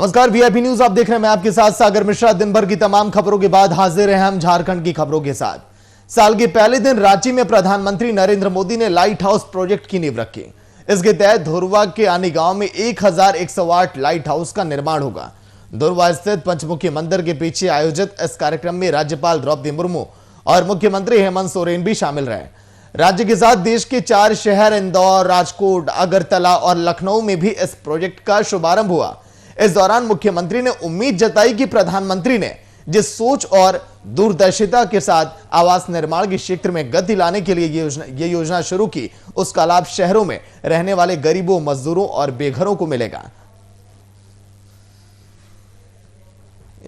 नमस्कार, VIP news आप देख रहे हैं। मैं आपके साथ सागर मिश्रा। दिन भर की तमाम खबरों के बाद हाजिर हैं हम झारखंड की खबरों के साथ। साल के पहले दिन रांची में प्रधानमंत्री नरेंद्र मोदी ने लाइट हाउस प्रोजेक्ट की नींव रखी। इसके तहत धुरवा के आनी गांव में 1108 लाइट हाउस का निर्माण होगा। धुरवा स्थित पंचमुखी मंदिर के पीछे आयोजित इस कार्यक्रम में राज्यपाल द्रौपदी मुर्मू और मुख्यमंत्री हेमंत सोरेन भी शामिल रहे। राज्य के साथ देश के 4 शहर इंदौर, राजकोट, अगरतला और लखनऊ में भी इस प्रोजेक्ट का शुभारंभ हुआ। इस दौरान मुख्यमंत्री ने उम्मीद जताई कि प्रधानमंत्री ने जिस सोच और दूरदर्शिता के साथ आवास निर्माण के क्षेत्र में गति लाने के लिए ये योजना शुरू की, उसका लाभ शहरों में रहने वाले गरीबों, मजदूरों और बेघरों को मिलेगा।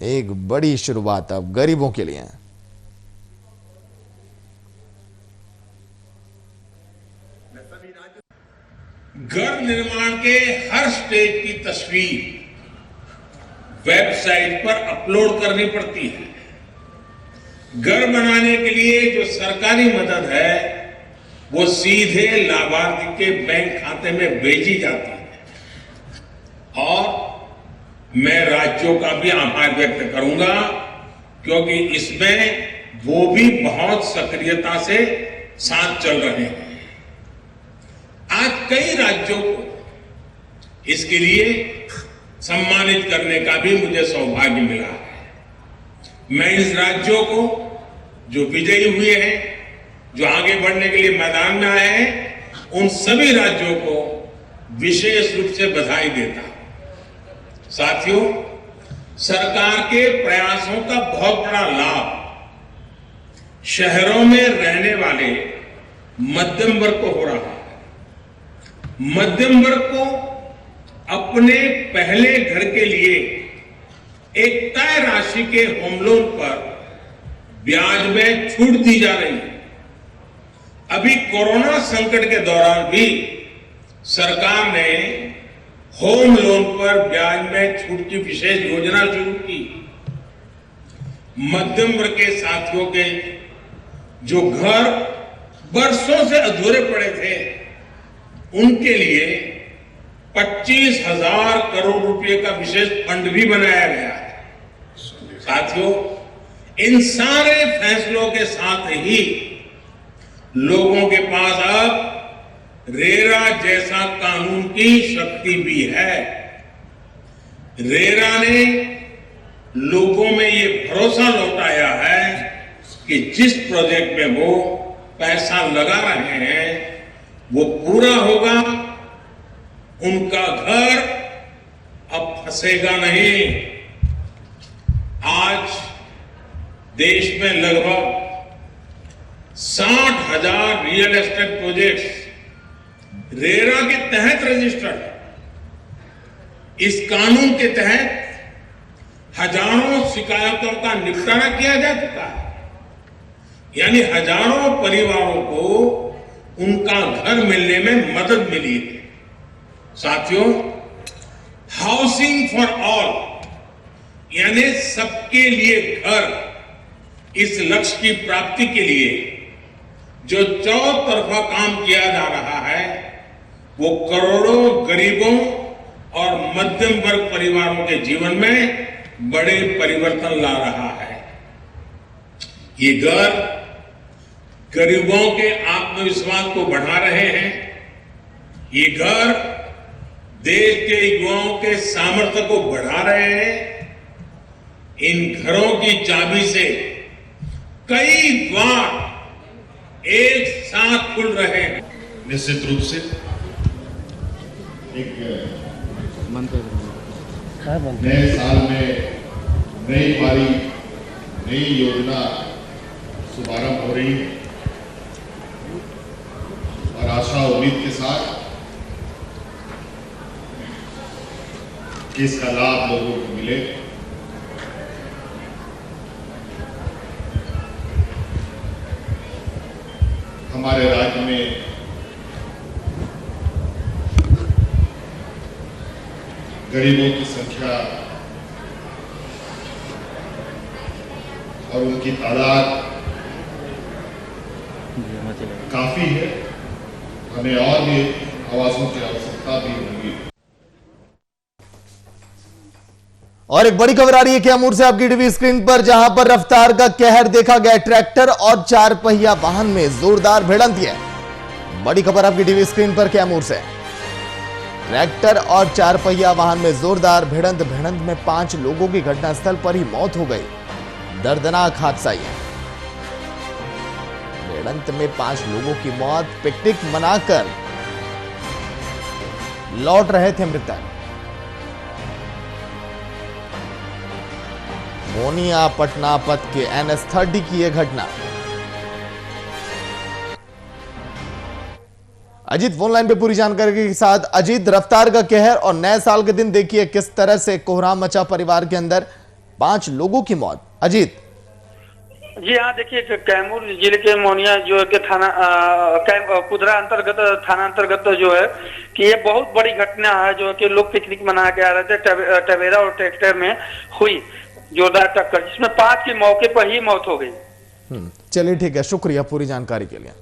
एक बड़ी शुरुआत अब गरीबों के लिए। घर निर्माण के हर स्टेज की तस्वीर वेबसाइट पर अपलोड करनी पड़ती है। घर बनाने के लिए जो सरकारी मदद है वो सीधे लाभार्थी के बैंक खाते में भेजी जाती है। और मैं राज्यों का भी आभार व्यक्त करूंगा, क्योंकि इसमें वो भी बहुत सक्रियता से साथ चल रहे हैं। आज कई राज्यों को इसके लिए सम्मानित करने का भी मुझे सौभाग्य मिला है। मैं इस राज्यों को जो विजयी हुए हैं, जो आगे बढ़ने के लिए मैदान में आए हैं, उन सभी राज्यों को विशेष रूप से बधाई देता हूं। साथियों, सरकार के प्रयासों का बहुत बड़ा लाभ शहरों में रहने वाले मध्यम वर्ग को हो रहा है। मध्यम वर्ग को अपने पहले घर के लिए एक तय राशि के होम लोन पर ब्याज में छूट दी जा रही है। अभी कोरोना संकट के दौरान भी सरकार ने होम लोन पर ब्याज में छूट की विशेष योजना शुरू की। मध्यम वर्ग के साथियों के जो घर बरसों से अधूरे पड़े थे, उनके लिए 25,000 करोड़ रुपए का विशेष फंड भी बनाया गया है। साथियों, इन सारे फैसलों के साथ ही लोगों के पास अब रेरा जैसा कानून की शक्ति भी है। रेरा ने लोगों में ये भरोसा लौटाया है कि जिस प्रोजेक्ट में वो पैसा लगा रहे हैं वो पूरा होगा, उनका घर अब फंसेगा नहीं। आज देश में लगभग 60,000 रियल एस्टेट प्रोजेक्ट्स रेरा के तहत रजिस्टर्ड है। इस कानून के तहत हजारों शिकायतों का निपटारा किया जा चुका है, यानी हजारों परिवारों को उनका घर मिलने में मदद मिली है। साथियों, हाउसिंग फॉर ऑल यानी सबके लिए घर, इस लक्ष्य की प्राप्ति के लिए जो चौतरफा काम किया जा रहा है वो करोड़ों गरीबों और मध्यम वर्ग परिवारों के जीवन में बड़े परिवर्तन ला रहा है। ये घर गरीबों के आत्मविश्वास को बढ़ा रहे हैं। ये घर देश के युवाओं के सामर्थ्य को बढ़ा रहे हैं। इन घरों की चाबी से कई द्वार एक साथ खुल रहे हैं। निश्चित रूप से एक नए साल में नई पारी, नई योजना शुभारंभ हो रही है और आशा उम्मीद के साथ कि इसका लाभ लोगों को मिले। हमारे राज्य में गरीबों की संख्या और उनकी तादाद काफी है। हमें और भी आवासों की आवश्यकता भी होगी। और एक बड़ी खबर आ रही है कैमूर से आपकी टीवी स्क्रीन पर, जहां पर रफ्तार का कहर देखा गया। ट्रैक्टर और 4 पहिया वाहन में जोरदार भिड़ंत है। बड़ी खबर आपकी टीवी स्क्रीन पर कैमूर से। ट्रैक्टर और 4 पहिया वाहन में जोरदार भिड़ंत में 5 लोगों की घटनास्थल पर ही मौत हो गई। दर्दनाक हादसा यह, भिड़ंत में 5 लोगों की मौत। पिकनिक मनाकर लौट रहे थे मृतक। मोनिया पटना पथ के NH30 की यह घटना। अजीत फोन लाइन पे पूरी जानकारी के साथ। अजीत, रफ्तार का कहर और नए साल के दिन देखिए किस तरह से कोहराम मचा परिवार के अंदर, 5 लोगों की मौत। अजीत जी हाँ, देखिए कैमूर जिले के मोनिया जो है कि थाना कुदरा अंतर्गत थाना अंतर्गत जो है कि ये बहुत बड़ी घटना है जो है कि लोग पिकनिक मना के आ रहे थे। टवेरा और ट्रैक्टर में हुई जोरदार टक्कर, जिसमें 5 की मौके पर ही मौत हो गई। चलिए ठीक है, शुक्रिया पूरी जानकारी के लिए।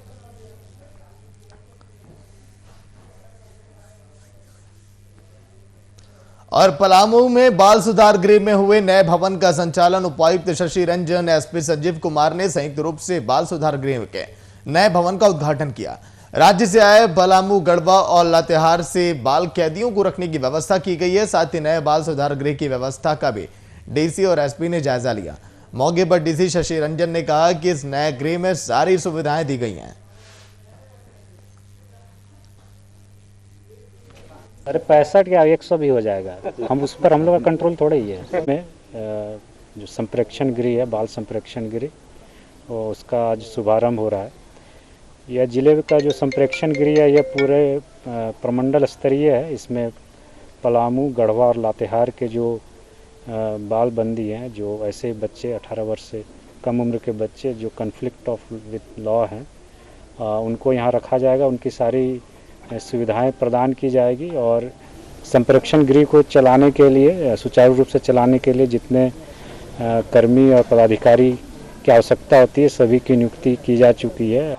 और पलामू में बाल सुधार गृह में हुए नए भवन का संचालन उपायुक्त शशि रंजन, SP संजीव कुमार ने संयुक्त रूप से बाल सुधार गृह के नए भवन का उद्घाटन किया। राज्य से आए पलामू, गढ़वा और लातेहार से बाल कैदियों को रखने की व्यवस्था की गई है। साथ ही नए बाल सुधार गृह की व्यवस्था का भी DC और SP ने जायजा लिया। मौके पर DC शशि रंजन ने कहा कि इस नए गृह में सारी सुविधाएं दी गई हैं। अरे 65 या 100 भी हो जाएगा, हम उस पर, हम लोग का कंट्रोल थोड़ा ही है। इसमें जो संप्रेक्षण गृह है, बाल संप्रेक्षण गृह, और उसका आज शुभारंभ हो रहा है। यह जिले का जो संप्रेक्षण गृह है, यह पूरे प्रमंडल स्तरीय है। इसमें पलामू, गढ़वा और लातेहार के जो बाल बंदी हैं, जो ऐसे बच्चे 18 वर्ष से कम उम्र के बच्चे जो कन्फ्लिक्ट ऑफ विथ लॉ हैं, उनको यहाँ रखा जाएगा। उनकी सारी सुविधाएं प्रदान की जाएगी और संप्रेक्षण गृह को चलाने के लिए, सुचारू रूप से चलाने के लिए जितने कर्मी और पदाधिकारी की आवश्यकता होती है, सभी की नियुक्ति की जा चुकी है।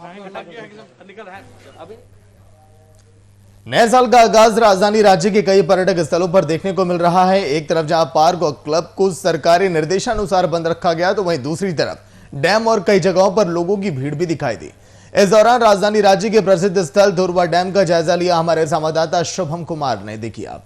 नए साल का आगाज राजधानी राज्य के कई पर्यटक स्थलों पर देखने को मिल रहा है। एक तरफ जहां पार्क और क्लब को सरकारी निर्देशानुसार बंद रखा गया, तो वहीं दूसरी तरफ डैम और कई जगहों पर लोगों की भीड़ भी दिखाई दी। इस दौरान राजधानी राज्य के प्रसिद्ध स्थल धुरवा डैम का जायजा लिया हमारे संवाददाता शुभम कुमार ने। देखिए आप।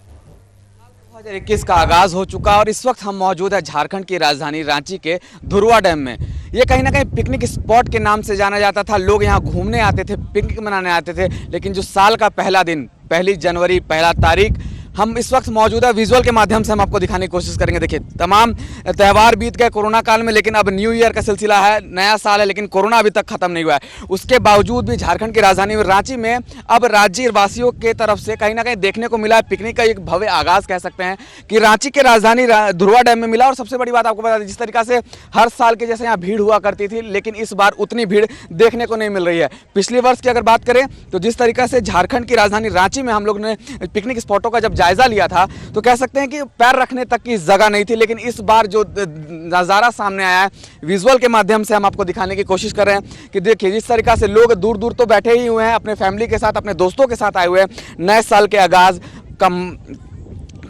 2021 का आगाज हो चुका और इस वक्त हम मौजूद है झारखंड की राजधानी रांची के धुरवा डैम में। ये कहीं ना कहीं पिकनिक स्पॉट के नाम से जाना जाता था। लोग यहाँ घूमने आते थे, पिकनिक मनाने आते थे। लेकिन जो साल का पहला दिन, 1 जनवरी, 1 तारीख, हम इस वक्त मौजूद है। विजुअल के माध्यम से हम आपको दिखाने की कोशिश करेंगे। देखिए, तमाम त्यौहार बीत गए कोरोना काल में, लेकिन अब न्यू ईयर का सिलसिला है, नया साल है, लेकिन कोरोना अभी तक खत्म नहीं हुआ है। उसके बावजूद भी झारखंड की राजधानी रांची में अब राज्यवासियों के तरफ से कहीं ना कहीं देखने को मिला है पिकनिक का एक भव्य आगाज कह सकते हैं कि रांची के राजधानी धुरवा डैम में मिला। और सबसे बड़ी बात आपको बता दें, जिस तरीका से हर साल के जैसे यहाँ भीड़ हुआ करती थी, लेकिन इस बार उतनी भीड़ देखने को नहीं मिल रही है। पिछले वर्ष की अगर बात करें तो जिस तरीका से झारखंड की राजधानी रांची में हम लोग ने पिकनिक स्पॉटों का जब जायजा लिया था, तो कह सकते हैं कि पैर रखने तक की जगह नहीं थी। लेकिन इस बार जो नज़ारा सामने आया है, विजुअल के माध्यम से हम आपको दिखाने की कोशिश कर रहे हैं कि देखिए जिस तरीका से लोग दूर दूर तो बैठे ही हुए हैं, अपने फैमिली के साथ, अपने दोस्तों के साथ आए हुए हैं नए साल के आगाज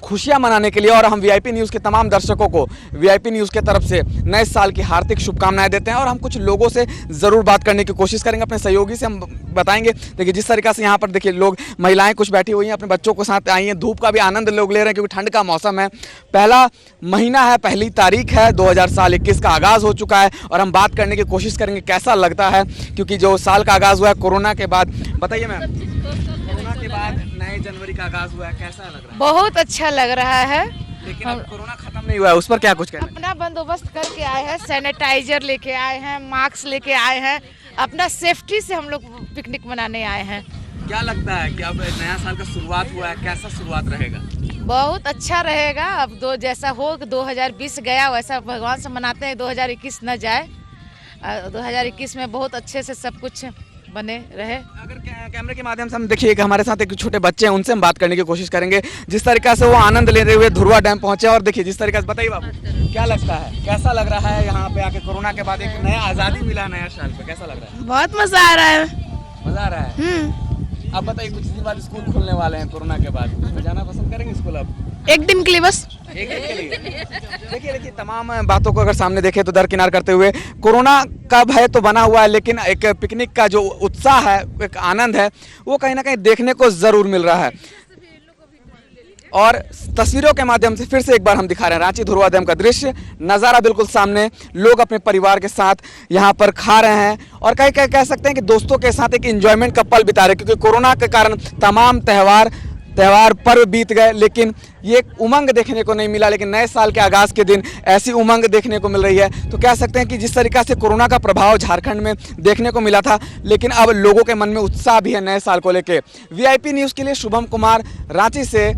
खुशियां मनाने के लिए। और हम VIP न्यूज़ के तमाम दर्शकों को VIP न्यूज़ के तरफ से नए साल की हार्दिक शुभकामनाएं देते हैं। और हम कुछ लोगों से ज़रूर बात करने की कोशिश करेंगे, अपने सहयोगी से हम बताएंगे। देखिए जिस तरीका से यहाँ पर देखिए लोग, महिलाएं कुछ बैठी हुई हैं, अपने बच्चों के साथ आई हैं। धूप का भी आनंद लोग ले रहे हैं क्योंकि ठंड का मौसम है। पहला महीना है, 1 तारीख है, 2021 का आगाज़ हो चुका है। और हम बात करने की कोशिश करेंगे कैसा लगता है, क्योंकि जो साल का आगाज़ हुआ है कोरोना के बाद। बताइए मैम, कोरोना के बाद नए जनवरी का आगाज़ हुआ है, कैसा लग रहा है? बहुत अच्छा लग रहा है। लेकिन अब कोरोना खत्म नहीं हुआ है, उस पर क्या कुछ कहना है? अपना बंदोबस्त करके आए हैं, सैनिटाइजर लेके आए हैं, मास्क लेके आए हैं, अपना सेफ्टी से हम लोग पिकनिक मनाने आए हैं। क्या लगता है कि अब नया साल का शुरुआत हुआ है, कैसा शुरुआत रहेगा? बहुत अच्छा रहेगा। अब जैसा हो 2020 गया वैसा भगवान से मनाते हैं 2021 न जाए। 2021 में बहुत अच्छे से सब कुछ बने रहे। अगर कैमरे के माध्यम से हम देखिए कि हमारे साथ एक छोटे बच्चे हैं, उनसे हम बात करने की कोशिश करेंगे। जिस तरीका से वो आनंद ले रहे हुए धुरवा डैम पहुंचे, और देखिए जिस तरीके से, बताइए बाबू क्या लगता है, कैसा लग रहा है यहाँ पे आके? कोरोना के बाद एक नया आज़ादी मिला नया साल पे, कैसा लग रहा है? बहुत मजा आ रहा है। मजा आ रहा है। अब बताइए, कुछ दिन बाद स्कूल खुलने वाले हैं कोरोना के बाद, उसमें जाना पसंद करेंगे स्कूल? अब 1 दिन के लिए बस। देखिए तमाम बातों को अगर सामने देखें तो दरकिनार करते हुए कोरोना का भय तो बना हुआ है, लेकिन एक पिकनिक का जो उत्साह है, एक आनंद है, वो कहीं ना कहीं देखने को जरूर मिल रहा है। और तस्वीरों के माध्यम से फिर से एक बार हम दिखा रहे हैं रांची धुरवा डैम का दृश्य, नज़ारा बिल्कुल सामने, लोग अपने परिवार के साथ यहाँ पर खा रहे हैं और कहीं कहीं कह सकते हैं कि दोस्तों के साथ एक एंजॉयमेंट का पल बिता रहे हैं, क्योंकि कोरोना के कारण तमाम त्योहार पर्व बीत गए, लेकिन ये उमंग देखने को नहीं मिला। लेकिन नए साल के आगाज़ के दिन ऐसी उमंग देखने को मिल रही है। तो कह सकते हैं कि जिस तरीक़ा से कोरोना का प्रभाव झारखंड में देखने को मिला था, लेकिन अब लोगों के मन में उत्साह भी है नए साल को लेकर। VIP न्यूज़ के लिए शुभम कुमार, रांची से।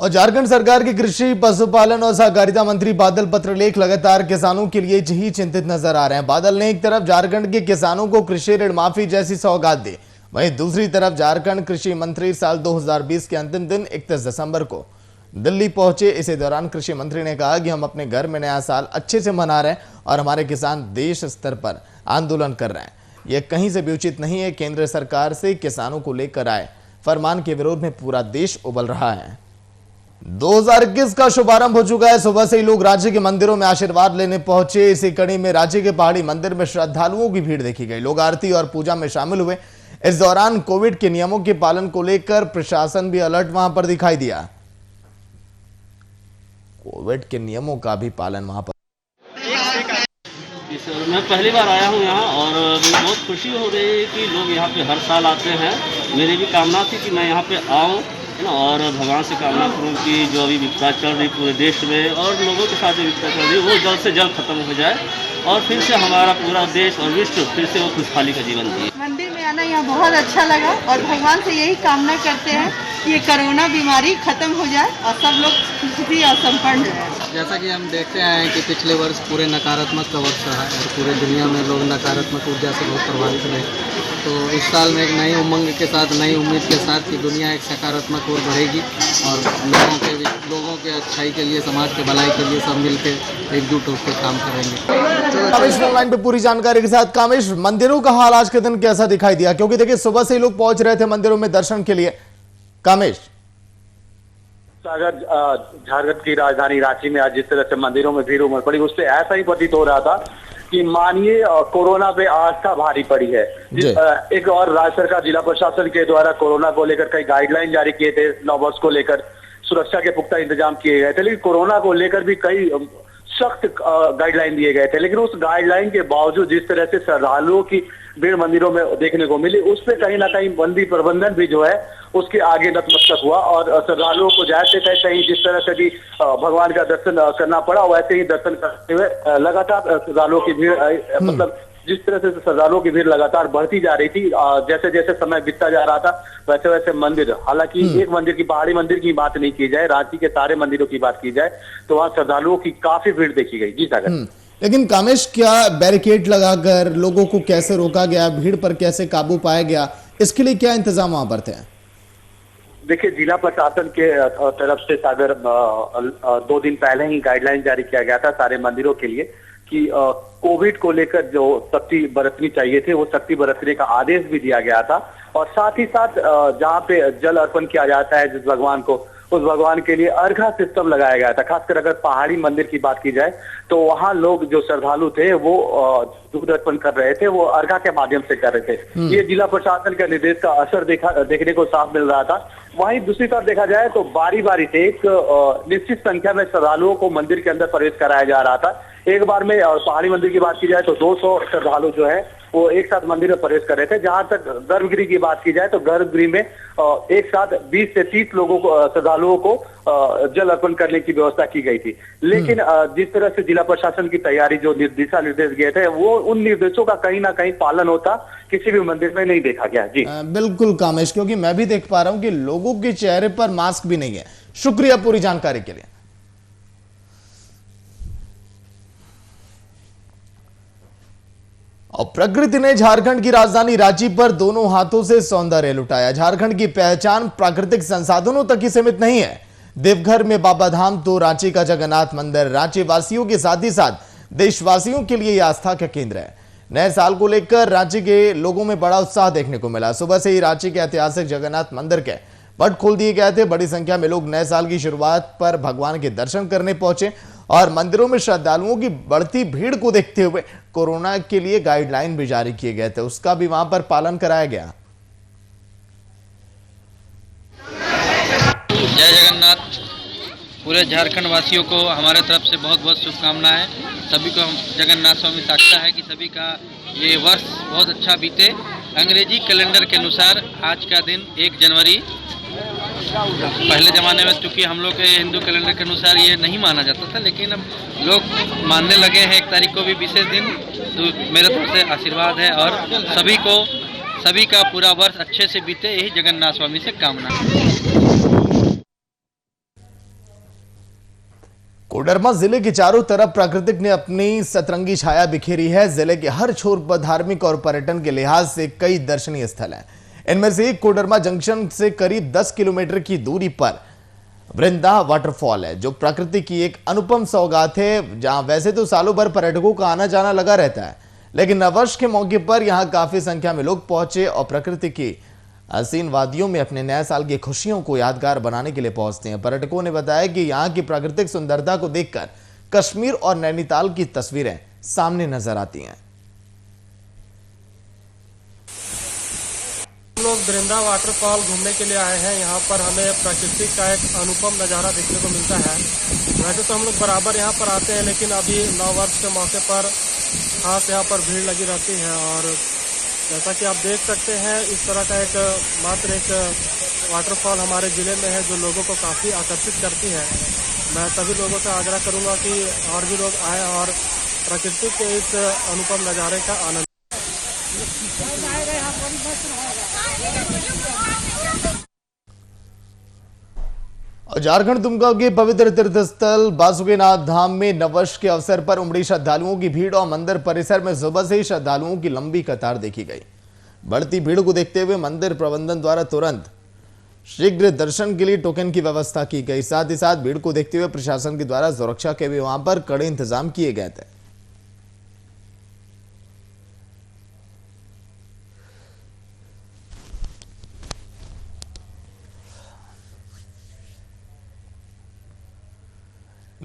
और झारखंड सरकार के कृषि, पशुपालन और सहकारिता मंत्री बादल पत्रलेख लगातार किसानों के लिए ही चिंतित नजर आ रहे हैं। बादल ने एक तरफ झारखंड के किसानों को कृषि ऋण माफी जैसी सौगात दी, वहीं दूसरी तरफ झारखंड कृषि मंत्री साल 2020 के अंतिम दिन 31 दिसंबर को दिल्ली पहुंचे। इसी दौरान कृषि मंत्री ने कहा कि हम अपने घर में नया साल अच्छे से मना रहे हैं और हमारे किसान देश स्तर पर आंदोलन कर रहे हैं। यह कहीं से भी उचित नहीं है। केंद्र सरकार से किसानों को लेकर आए फरमान के विरोध में पूरा देश उबल रहा है। 2021 का शुभारंभ हो चुका है। सुबह से ही लोग राज्य के मंदिरों में आशीर्वाद लेने पहुंचे। इसी कड़ी में राज्य के पहाड़ी मंदिर में श्रद्धालुओं की भीड़ देखी गई। लोग आरती और पूजा में शामिल हुए। इस दौरान कोविड के नियमों के पालन को लेकर प्रशासन भी अलर्ट वहां पर दिखाई दिया। कोविड के नियमों का भी पालन वहां पर। सर, मैं पहली बार आया हूँ यहाँ और मुझे बहुत खुशी हो रही है कि लोग यहाँ पे हर साल आते हैं। मेरी भी कामना थी कि मैं यहाँ पे आऊँ, है ना, और भगवान से कामना करूँ कि जो अभी विपदा चल रही पूरे देश में और लोगों के साथ जो विपदा चल रही है वो जल्द से जल्द खत्म हो जाए और फिर से हमारा पूरा देश और विश्व फिर से वो खुशहाली का जीवन जिए। मंदिर में आना यहाँ बहुत अच्छा लगा और भगवान से यही कामना करते हैं कि ये कोरोना बीमारी खत्म हो जाए और सब लोग सुखी और संपन्न रहे। जैसा कि हम देखते हैं कि पिछले वर्ष पूरे नकारात्मक का वर्ष रहा और पूरे दुनिया में लोग नकारात्मक ऊर्जा से बहुत प्रभावित रहे, तो इस साल में एक नई उमंग के साथ, नई उम्मीद के साथ कि दुनिया एक सकारात्मक ओर बढ़ेगी और लोगों के अच्छाई के लिए, समाज के भलाई के लिए सब मिलकर एकजुट होकर काम करेंगे। कामेश ऑनलाइन पे पूरी जानकारी के साथ। कामेश, मंदिरों का हाल आज के दिन कैसा दिखाई दिया? क्योंकि देखिए सुबह से ही लोग पहुंच रहे थे मंदिरों में दर्शन के लिए। कामेश, अगर झारखंड की राजधानी रांची में आज जिस तरह से मंदिरों में भीड़ उमड़ पड़ी, उससे ऐसा ही प्रतीत हो रहा था कि मानिए कोरोना पे आस्था भारी पड़ी है। एक और राज्य सरकार, जिला प्रशासन के द्वारा कोरोना को लेकर कई गाइडलाइन जारी किए थे। नववर्ष को लेकर सुरक्षा के पुख्ता इंतजाम किए गए थे, लेकिन कोरोना को लेकर भी कई सख्त गाइडलाइन दिए गए थे। लेकिन उस गाइडलाइन के बावजूद जिस तरह से श्रद्धालुओं की भीड़ मंदिरों में देखने को मिली, उस पर कहीं ना कहीं मंदिर प्रबंधन भी जो है उसके आगे नतमस्तक हुआ और श्रद्धालुओं को जाते थे जिस तरह से भी भगवान का दर्शन करना पड़ा, वैसे ही दर्शन करते हुए लगातार श्रद्धालुओं की भीड़, मतलब जिस तरह से श्रद्धालुओं की भीड़ लगातार बढ़ती जा रही थी, जैसे जैसे समय बीतता जा रहा था वैसे वैसे मंदिर, हालांकि एक मंदिर की, पहाड़ी मंदिर की बात नहीं की जाए, रांची के सारे मंदिरों की बात की जाए तो वहां श्रद्धालुओं की काफी भीड़ देखी गई। जी सागर। लेकिन कामेश, क्या बैरिकेड लगाकर लोगों को कैसे रोका गया, भीड़ पर कैसे काबू पाया गया, इसके लिए क्या इंतजाम वहां पर थे? देखिए, जिला प्रशासन के तरफ से सागर 2 दिन पहले ही गाइडलाइन जारी किया गया था सारे मंदिरों के लिए कि कोविड को लेकर जो सख्ती बरतनी चाहिए थे वो सख्ती बरतने का आदेश भी दिया गया था। और साथ ही साथ जहाँ पे जल अर्पण किया जाता है जिस भगवान को, उस भगवान के लिए अर्घा सिस्टम लगाया गया था। खासकर अगर पहाड़ी मंदिर की बात की जाए तो वहाँ लोग जो श्रद्धालु थे वो दूध अर्पण कर रहे थे, वो अर्घा के माध्यम से कर रहे थे। ये जिला प्रशासन के निर्देश का असर देखने को साफ मिल रहा था। वहीं दूसरी तरफ देखा जाए तो बारी बारी से एक निश्चित संख्या में श्रद्धालुओं को मंदिर के अंदर प्रवेश कराया जा रहा था। एक बार में पहाड़ी मंदिर की बात की जाए तो 200 श्रद्धालु जो है वो एक साथ मंदिर में प्रवेश कर रहे थे। जहां तक गर्भगृह की बात की जाए तो गर्भगृह में एक साथ 20 से 30 लोगों को, श्रद्धालुओं को जल अर्पण करने की व्यवस्था की गई थी। लेकिन जिस तरह से जिला प्रशासन की तैयारी, जो दिशा निर्देश दिए थे, वो उन निर्देशों का कहीं ना कहीं पालन होता किसी भी मंदिर में नहीं देखा गया। जी बिल्कुल कामेश, क्योंकि मैं भी देख पा रहा हूं कि लोगों के चेहरे पर मास्क भी नहीं है। शुक्रिया पूरी जानकारी के लिए। और प्रकृति ने झारखंड की राजधानी रांची पर दोनों हाथों से सौंदर्य लुटाया। झारखंड की पहचान प्राकृतिक संसाधनों तक ही सीमित नहीं है। देवघर में बाबा धाम तो रांची का जगन्नाथ मंदिर रांची वासियों के साथ ही साथ देशवासियों के लिए आस्था का केंद्र है। नए साल को लेकर रांची के लोगों में बड़ा उत्साह देखने को मिला। सुबह से ही रांची के ऐतिहासिक जगन्नाथ मंदिर के पट खोल दिए गए थे। बड़ी संख्या में लोग नए साल की शुरुआत पर भगवान के दर्शन करने पहुंचे और मंदिरों में श्रद्धालुओं की बढ़ती भीड़ को देखते हुए कोरोना के लिए गाइडलाइन भी जारी किए गए थे, उसका भी वहां पर पालन कराया गया। जय जगन्नाथ। पूरे झारखंड वासियों को हमारे तरफ से बहुत बहुत शुभकामनाएं। सभी को जगन्नाथ स्वामी साक्षात है कि सभी का ये वर्ष बहुत अच्छा बीते। अंग्रेजी कैलेंडर के अनुसार आज का दिन 1 जनवरी, पहले ज़माने में चूँकि हम लोग के हिंदू कैलेंडर के अनुसार ये नहीं माना जाता था, लेकिन अब लोग मानने लगे हैं 1 तारीख को भी विशेष दिन। तो मेरे तरफ से आशीर्वाद है और सभी का पूरा वर्ष अच्छे से बीते, यही जगन्नाथ स्वामी से कामना है। कोडरमा जिले के चारों तरफ प्राकृतिक ने अपनी सतरंगी छाया बिखेरी है। जिले के हर छोर पर धार्मिक और पर्यटन के लिहाज से कई दर्शनीय स्थल हैं। इनमें से एक कोडरमा जंक्शन से करीब 10 किलोमीटर की दूरी पर वृंदा वाटरफॉल है, जो प्रकृति की एक अनुपम सौगात है। जहां वैसे तो सालों भर पर्यटकों का आना जाना लगा रहता है, लेकिन नववर्ष के मौके पर यहां काफी संख्या में लोग पहुंचे और प्रकृति की हसीन वादियों में अपने नए साल की खुशियों को यादगार बनाने के लिए पहुंचते हैं। पर्यटकों ने बताया कि यहां की प्राकृतिक सुंदरता को देखकर कश्मीर और नैनीताल की तस्वीरें सामने नजर आती हैं। हम लोग वृंदा वाटरफॉल घूमने के लिए आए हैं। यहाँ पर हमें प्रकृति का एक अनुपम नज़ारा देखने को मिलता है। वैसे तो हम लोग बराबर यहाँ पर आते हैं, लेकिन अभी नववर्ष के मौके पर खास यहाँ पर भीड़ लगी रहती है। और जैसा कि आप देख सकते हैं, इस तरह का मात्र एक वाटरफॉल हमारे ज़िले में है, जो लोगों को काफ़ी आकर्षित करती है। मैं सभी लोगों से आग्रह करूँगा कि और भी लोग आएँ और प्रकृति के इस अनुपम नज़ारे का आनंद। झारखंड दुमका के पवित्र तीर्थ स्थल बासुकीनाथ धाम में नववर्ष के अवसर पर उमड़ी श्रद्धालुओं की भीड़ और मंदिर परिसर में सुबह से ही श्रद्धालुओं की लंबी कतार देखी गई। बढ़ती भीड़ को देखते हुए मंदिर प्रबंधन द्वारा तुरंत शीघ्र दर्शन के लिए टोकन की व्यवस्था की गई। साथ ही साथ भीड़ को देखते हुए प्रशासन के द्वारा सुरक्षा के भी वहां पर कड़े इंतजाम किए गए थे।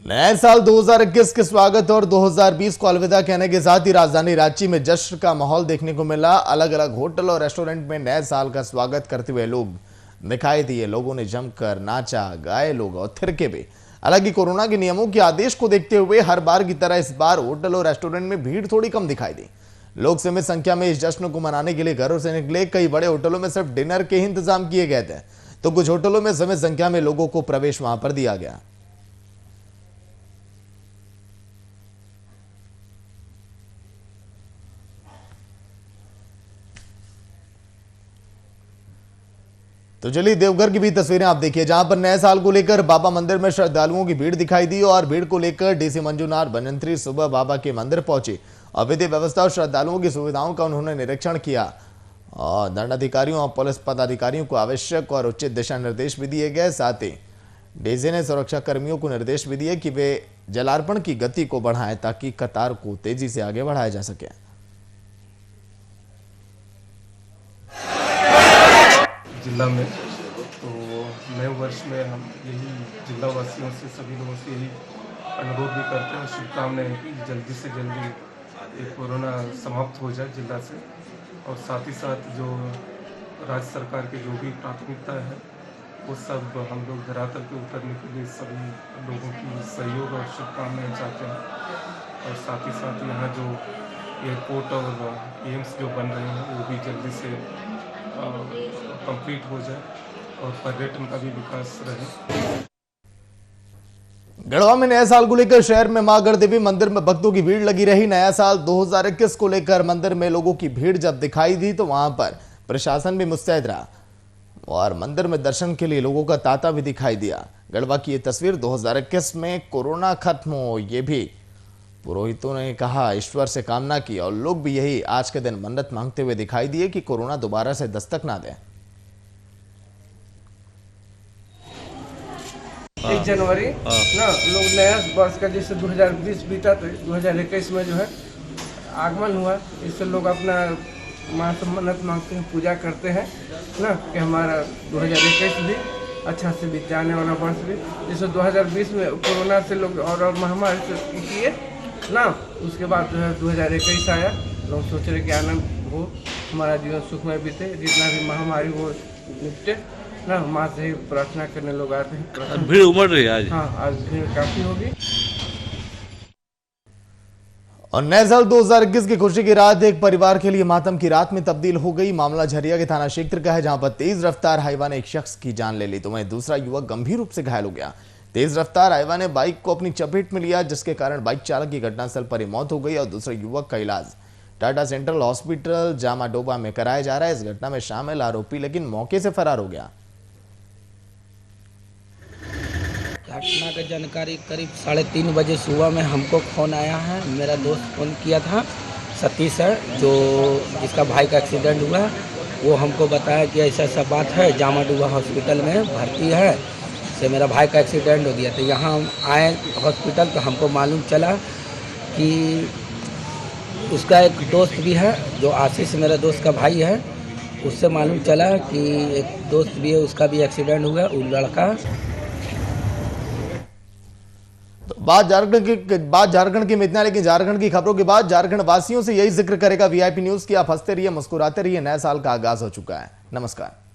नए साल 2021 के स्वागत और 2020 को अलविदा कहने के साथ ही राजधानी रांची में जश्न का माहौल देखने को मिला। अलग अलग होटल और रेस्टोरेंट में नए साल का स्वागत करते हुए लोग दिखाई दिए। लोगों ने जमकर नाचा, गाए लोग और थिरके भी। हालांकि कोरोना के नियमों के आदेश को देखते हुए हर बार की तरह इस बार होटल और रेस्टोरेंट में भीड़ थोड़ी कम दिखाई दी। लोग सीमित संख्या में इस जश्न को मनाने के लिए घरों से निकले। कई बड़े होटलों में सिर्फ डिनर के ही इंतजाम किए गए थे, तो कुछ होटलों में सीमित संख्या में लोगों को प्रवेश वहां पर दिया गया। तो चलिए देवघर की भी तस्वीरें आप देखिए, जहां पर नए साल को लेकर बाबा मंदिर में श्रद्धालुओं की भीड़ दिखाई दी और भीड़ को लेकर डीसी मंजूनाथ भजंत्री सुबह बाबा के मंदिर पहुंचे और विधि व्यवस्था और श्रद्धालुओं की सुविधाओं का उन्होंने निरीक्षण किया और दंडाधिकारियों और पुलिस पदाधिकारियों को आवश्यक और उचित दिशा निर्देश भी दिए गए। साथ ही डीसी ने सुरक्षा कर्मियों को निर्देश भी दिए कि वे जलार्पण की गति को बढ़ाएं ताकि कतार को तेजी से आगे बढ़ाया जा सके। जिला में तो नए वर्ष में हम यही जिला वासियों से, सभी लोगों से यही अनुरोध भी करते हैं और शुभकामनाएं कि जल्दी से जल्दी ये कोरोना समाप्त हो जाए जिला से। और साथ ही साथ जो राज्य सरकार की जो भी प्राथमिकता है वो सब हम लोग धरातल पे उतरने के लिए सभी लोगों की सहयोग और शुभकामनाएं चाहते हैं। और साथ ही साथ यहाँ जो एयरपोर्ट और एम्स जो बन रहे हैं वो भी जल्दी से कंप्लीट हो जाए और पर्यटन का भी विकास रहे। गढ़वा में नए साल को लेकर शहर में मां गढ़देवी मंदिर में भक्तों की भीड़ लगी रही। नया साल 2021 को लेकर मंदिर में लोगों की भीड़ जब दिखाई दी तो वहां पर प्रशासन भी मुस्तैद रहा और मंदिर में दर्शन के लिए लोगों का तांता भी दिखाई दिया। गढ़वा की ये तस्वीर 2021 में कोरोना खत्म हो, ये भी पुरोहितों ने कहा, ईश्वर से कामना की और लोग भी यही आज के दिन मन्नत मांगते हुए दिखाई दिए कि कोरोना दोबारा से दस्तक ना दे। 1 जनवरी ना लोग नया वर्ष का जैसे 2020 बीता तो 2021 में जो है आगमन हुआ, इससे लोग अपना माँ से मन्नत मांगते हैं, पूजा करते हैं ना कि हमारा 2021 भी अच्छा से बीत जाने वाला वर्ष भी, जैसे 2020 में कोरोना से लोग और महामारी से किए ना, उसके बाद जो है 2021 आया, लोग सोच रहे कि आनंद हो, हमारा जीवन सुखमय बीते, जितना भी महामारी हो निपटे ना, माँ से ही प्रार्थना करने लोग आते हैं। भीड़ उमड़ रही है आज। हाँ, आज भीड़ काफ़ी होगी। और नए साल 2021 की खुशी की रात एक परिवार के लिए मातम की रात में तब्दील हो गई। मामला झरिया के थाना क्षेत्र का है, जहां पर तेज रफ्तार हाईवा ने एक शख्स की जान ले ली तो वहीं दूसरा युवक गंभीर रूप से घायल हो गया। तेज रफ्तार हाईवा ने बाइक को अपनी चपेट में लिया, जिसके कारण बाइक चालक की घटनास्थल पर ही मौत हो गई और दूसरे युवक का इलाज टाटा सेंट्रल हॉस्पिटल जामाडोबा में कराया जा रहा है। इस घटना में शामिल आरोपी लेकिन मौके से फरार हो गया। घटना की जानकारी करीब 3:30 बजे सुबह में हमको फ़ोन आया है। मेरा दोस्त फ़ोन किया था, सतीश है, जो जिसका भाई का एक्सीडेंट हुआ, वो हमको बताया कि ऐसा ऐसा बात है, जामाडुबा हॉस्पिटल में भर्ती है, से मेरा भाई का एक्सीडेंट हो गया। तो यहाँ हम आए हॉस्पिटल तो हमको मालूम चला कि उसका एक दोस्त भी है, जो आशीष मेरा दोस्त का भाई है, उससे मालूम चला कि एक दोस्त भी है, उसका भी एक्सीडेंट हुआ। वो लड़का बात झारखंड की मितना, लेकिन झारखंड की खबरों के बाद झारखंड वासियों से यही जिक्र करेगा वीआईपी न्यूज की। आप हंसते रहिए, मुस्कुराते रहिए, नए साल का आगाज हो चुका है। नमस्कार।